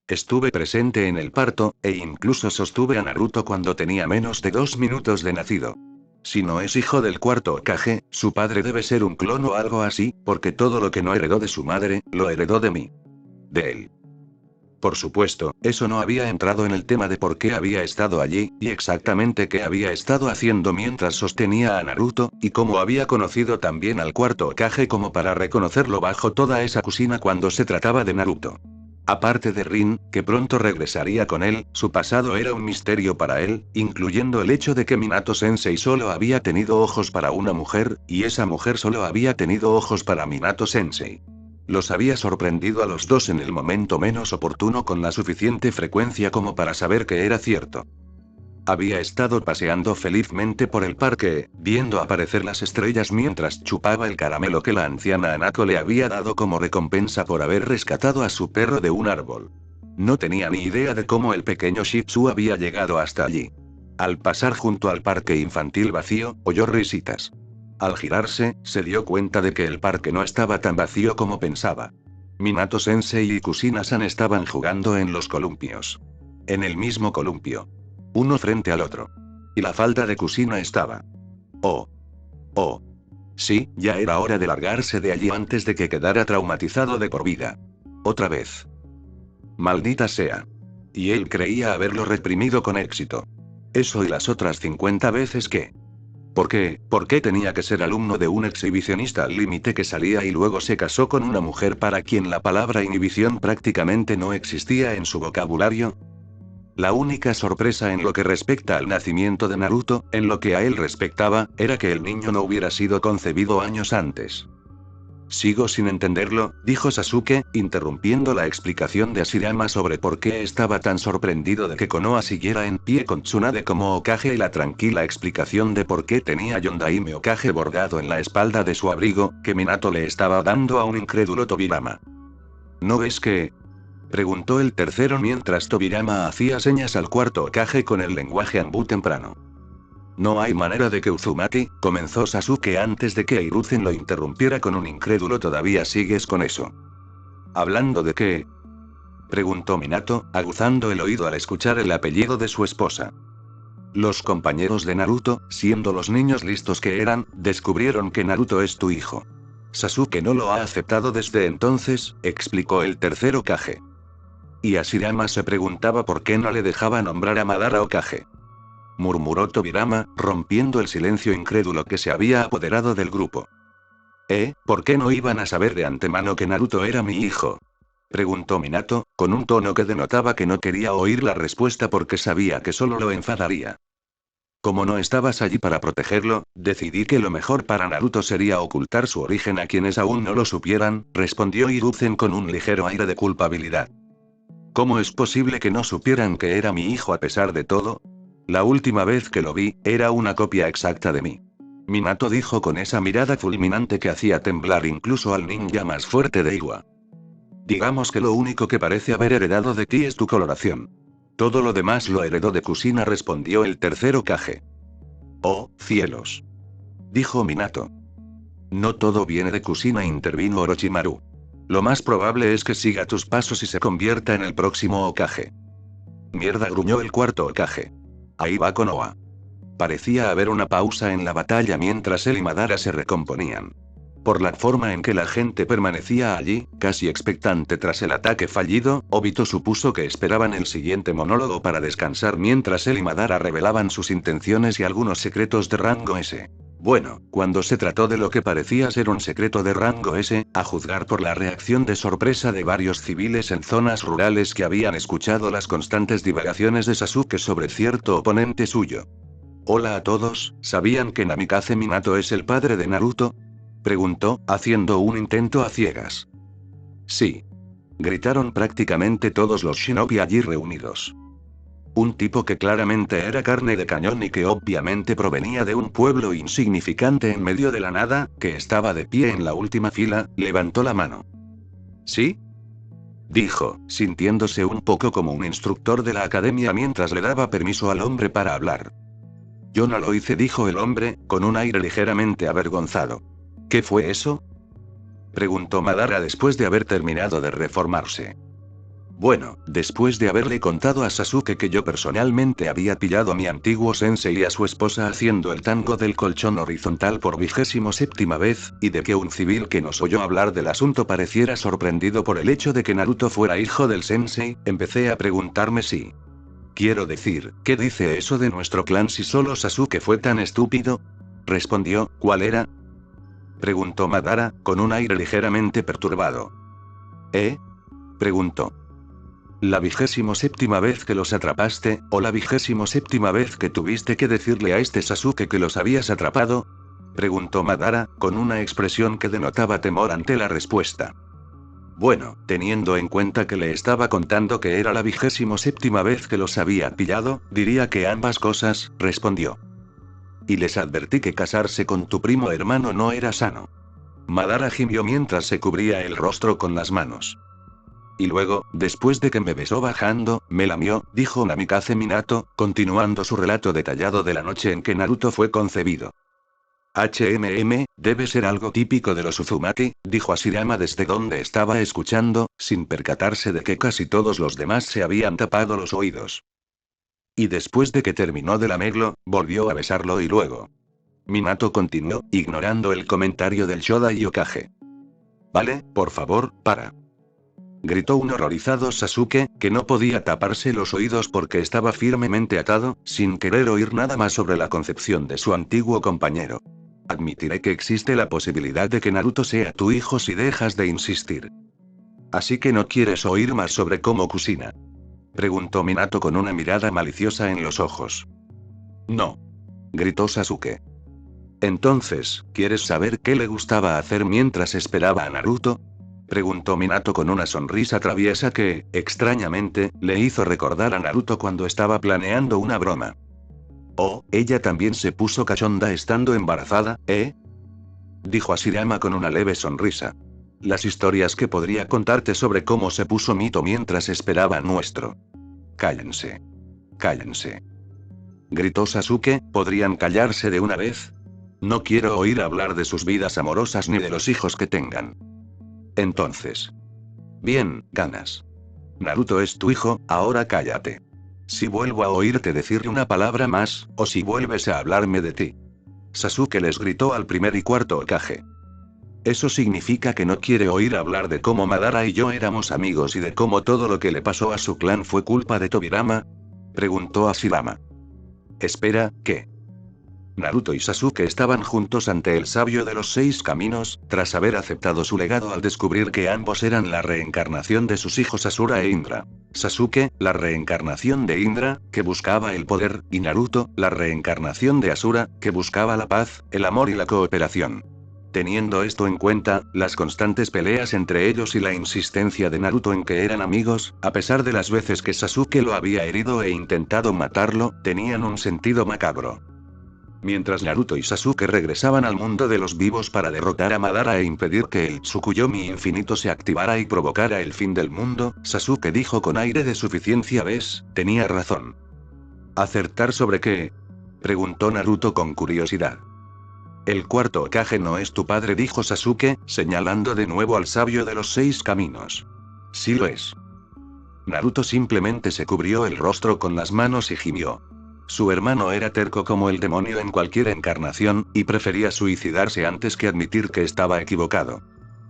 Estuve presente en el parto, e incluso sostuve a Naruto cuando tenía menos de 2 minutos de nacido. Si no es hijo del cuarto Hokage, su padre debe ser un clon o algo así, porque todo lo que no heredó de su madre, lo heredó de mí. De él. Por supuesto, eso no había entrado en el tema de por qué había estado allí, y exactamente qué había estado haciendo mientras sostenía a Naruto, y cómo había conocido también al cuarto Hokage como para reconocerlo bajo toda esa cocina cuando se trataba de Naruto. Aparte de Rin, que pronto regresaría con él, su pasado era un misterio para él, incluyendo el hecho de que Minato-sensei solo había tenido ojos para una mujer, y esa mujer solo había tenido ojos para Minato-sensei. Los había sorprendido a los dos en el momento menos oportuno con la suficiente frecuencia como para saber que era cierto. Había estado paseando felizmente por el parque, viendo aparecer las estrellas mientras chupaba el caramelo que la anciana Hanako le había dado como recompensa por haber rescatado a su perro de un árbol. No tenía ni idea de cómo el pequeño Shih Tzu había llegado hasta allí. Al pasar junto al parque infantil vacío, oyó risitas. Al girarse, se dio cuenta de que el parque no estaba tan vacío como pensaba. Minato-sensei y Kusina-san estaban jugando en los columpios. En el mismo columpio. Uno frente al otro. Y la falda de Kusina estaba. Oh. Oh. Sí, ya era hora de largarse de allí antes de que quedara traumatizado de por vida. Otra vez. Maldita sea. Y él creía haberlo reprimido con éxito. Eso y las otras 50 veces que... ¿Por qué? ¿Por qué tenía que ser alumno de un exhibicionista al límite que salía y luego se casó con una mujer para quien la palabra inhibición prácticamente no existía en su vocabulario? La única sorpresa en lo que respecta al nacimiento de Naruto, en lo que a él respectaba, era que el niño no hubiera sido concebido años antes. Sigo sin entenderlo, dijo Sasuke, interrumpiendo la explicación de Hashirama sobre por qué estaba tan sorprendido de que Konoha siguiera en pie con Tsunade como Hokage y la tranquila explicación de por qué tenía Yondaime Hokage bordado en la espalda de su abrigo, que Minato le estaba dando a un incrédulo Tobirama. ¿No ves que...? Preguntó el tercero mientras Tobirama hacía señas al cuarto Hokage con el lenguaje Anbu temprano. No hay manera de que Uzumaki, comenzó Sasuke antes de que Hiruzen lo interrumpiera con un incrédulo. ¿Todavía sigues con eso? ¿Hablando de qué? Preguntó Minato, aguzando el oído al escuchar el apellido de su esposa. Los compañeros de Naruto, siendo los niños listos que eran, descubrieron que Naruto es tu hijo. Sasuke no lo ha aceptado desde entonces, explicó el tercer Hokage. Y Hashirama se preguntaba por qué no le dejaba nombrar a Madara Hokage. Murmuró Tobirama, rompiendo el silencio incrédulo que se había apoderado del grupo. ¿Por qué no iban a saber de antemano que Naruto era mi hijo? Preguntó Minato, con un tono que denotaba que no quería oír la respuesta porque sabía que solo lo enfadaría. Como no estabas allí para protegerlo, decidí que lo mejor para Naruto sería ocultar su origen a quienes aún no lo supieran, respondió Hiruzen con un ligero aire de culpabilidad. ¿Cómo es posible que no supieran que era mi hijo a pesar de todo? La última vez que lo vi, era una copia exacta de mí. Minato dijo con esa mirada fulminante que hacía temblar incluso al ninja más fuerte de Iwa. Digamos que lo único que parece haber heredado de ti es tu coloración. Todo lo demás lo heredó de Kusina, respondió el tercer Hokage. Oh, cielos, dijo Minato. No todo viene de Kusina, intervino Orochimaru. Lo más probable es que siga tus pasos y se convierta en el próximo Hokage. Mierda, gruñó el cuarto Hokage. Ahí va Konoha. Parecía haber una pausa en la batalla mientras él y Madara se recomponían. Por la forma en que la gente permanecía allí, casi expectante tras el ataque fallido, Obito supuso que esperaban el siguiente monólogo para descansar mientras él y Madara revelaban sus intenciones y algunos secretos de rango S. Bueno, cuando se trató de lo que parecía ser un secreto de rango S, a juzgar por la reacción de sorpresa de varios civiles en zonas rurales que habían escuchado las constantes divagaciones de Sasuke sobre cierto oponente suyo. Hola a todos, ¿sabían que Namikaze Minato es el padre de Naruto?, preguntó, haciendo un intento a ciegas. Sí, gritaron prácticamente todos los shinobi allí reunidos. Un tipo que claramente era carne de cañón y que obviamente provenía de un pueblo insignificante en medio de la nada, que estaba de pie en la última fila, levantó la mano. ¿Sí?, dijo, sintiéndose un poco como un instructor de la academia mientras le daba permiso al hombre para hablar. Yo no lo hice, dijo el hombre, con un aire ligeramente avergonzado. ¿Qué fue eso?, preguntó Madara después de haber terminado de reformarse. Bueno, después de haberle contado a Sasuke que yo personalmente había pillado a mi antiguo sensei y a su esposa haciendo el tango del colchón horizontal por 27ª vez, y de que un civil que nos oyó hablar del asunto pareciera sorprendido por el hecho de que Naruto fuera hijo del sensei, empecé a preguntarme si... Quiero decir, ¿qué dice eso de nuestro clan si solo Sasuke fue tan estúpido? Respondió, ¿cuál era?, preguntó Madara, con un aire ligeramente perturbado. Preguntó. ¿La 27ª vez que los atrapaste, o la 27ª vez que tuviste que decirle a este Sasuke que los habías atrapado? Preguntó Madara, con una expresión que denotaba temor ante la respuesta. Bueno, teniendo en cuenta que le estaba contando que era la 27ª vez que los había pillado, diría que ambas cosas, respondió. Y les advertí que casarse con tu primo hermano no era sano. Madara gimió mientras se cubría el rostro con las manos. Y luego, después de que me besó bajando, me lamió, dijo Namikaze Minato, continuando su relato detallado de la noche en que Naruto fue concebido. Debe ser algo típico de los Uzumaki, dijo Hashirama desde donde estaba escuchando, sin percatarse de que casi todos los demás se habían tapado los oídos. Y después de que terminó de lamerlo, volvió a besarlo y luego. Minato continuó, ignorando el comentario del Shodai Hokage. Vale, por favor, para. Gritó un horrorizado Sasuke, que no podía taparse los oídos porque estaba firmemente atado, sin querer oír nada más sobre la concepción de su antiguo compañero. Admitiré que existe la posibilidad de que Naruto sea tu hijo si dejas de insistir. Así que no quieres oír más sobre cómo Kusina, preguntó Minato con una mirada maliciosa en los ojos. No, gritó Sasuke. Entonces, ¿quieres saber qué le gustaba hacer mientras esperaba a Naruto?, preguntó Minato con una sonrisa traviesa que, extrañamente, le hizo recordar a Naruto cuando estaba planeando una broma. Oh, ella también se puso cachonda estando embarazada, dijo Hashirama con una leve sonrisa. Las historias que podría contarte sobre cómo se puso mito mientras esperaba a nuestro. Cállense. Cállense. Gritó Sasuke, ¿podrían callarse de una vez? No quiero oír hablar de sus vidas amorosas ni de los hijos que tengan. Entonces. Bien, ganas. Naruto es tu hijo, ahora cállate. Si vuelvo a oírte decirle una palabra más, o si vuelves a hablarme de ti. Sasuke les gritó al primer y cuarto Hokage. ¿Eso significa que no quiere oír hablar de cómo Madara y yo éramos amigos y de cómo todo lo que le pasó a su clan fue culpa de Tobirama?, preguntó Hashirama. Espera, ¿qué? Naruto y Sasuke estaban juntos ante el sabio de los 6 caminos, tras haber aceptado su legado al descubrir que ambos eran la reencarnación de sus hijos Asura e Indra. Sasuke, la reencarnación de Indra, que buscaba el poder, y Naruto, la reencarnación de Asura, que buscaba la paz, el amor y la cooperación. Teniendo esto en cuenta, las constantes peleas entre ellos y la insistencia de Naruto en que eran amigos, a pesar de las veces que Sasuke lo había herido e intentado matarlo, tenían un sentido macabro. Mientras Naruto y Sasuke regresaban al mundo de los vivos para derrotar a Madara e impedir que el Tsukuyomi infinito se activara y provocara el fin del mundo, Sasuke dijo con aire de suficiencia: ¿ves? Tenía razón. ¿Acertar sobre qué? Preguntó Naruto con curiosidad. El cuarto Hokage no es tu padre, dijo Sasuke, señalando de nuevo al sabio de los 6 caminos. Sí lo es. Naruto simplemente se cubrió el rostro con las manos y gimió. Su hermano era terco como el demonio en cualquier encarnación, y prefería suicidarse antes que admitir que estaba equivocado.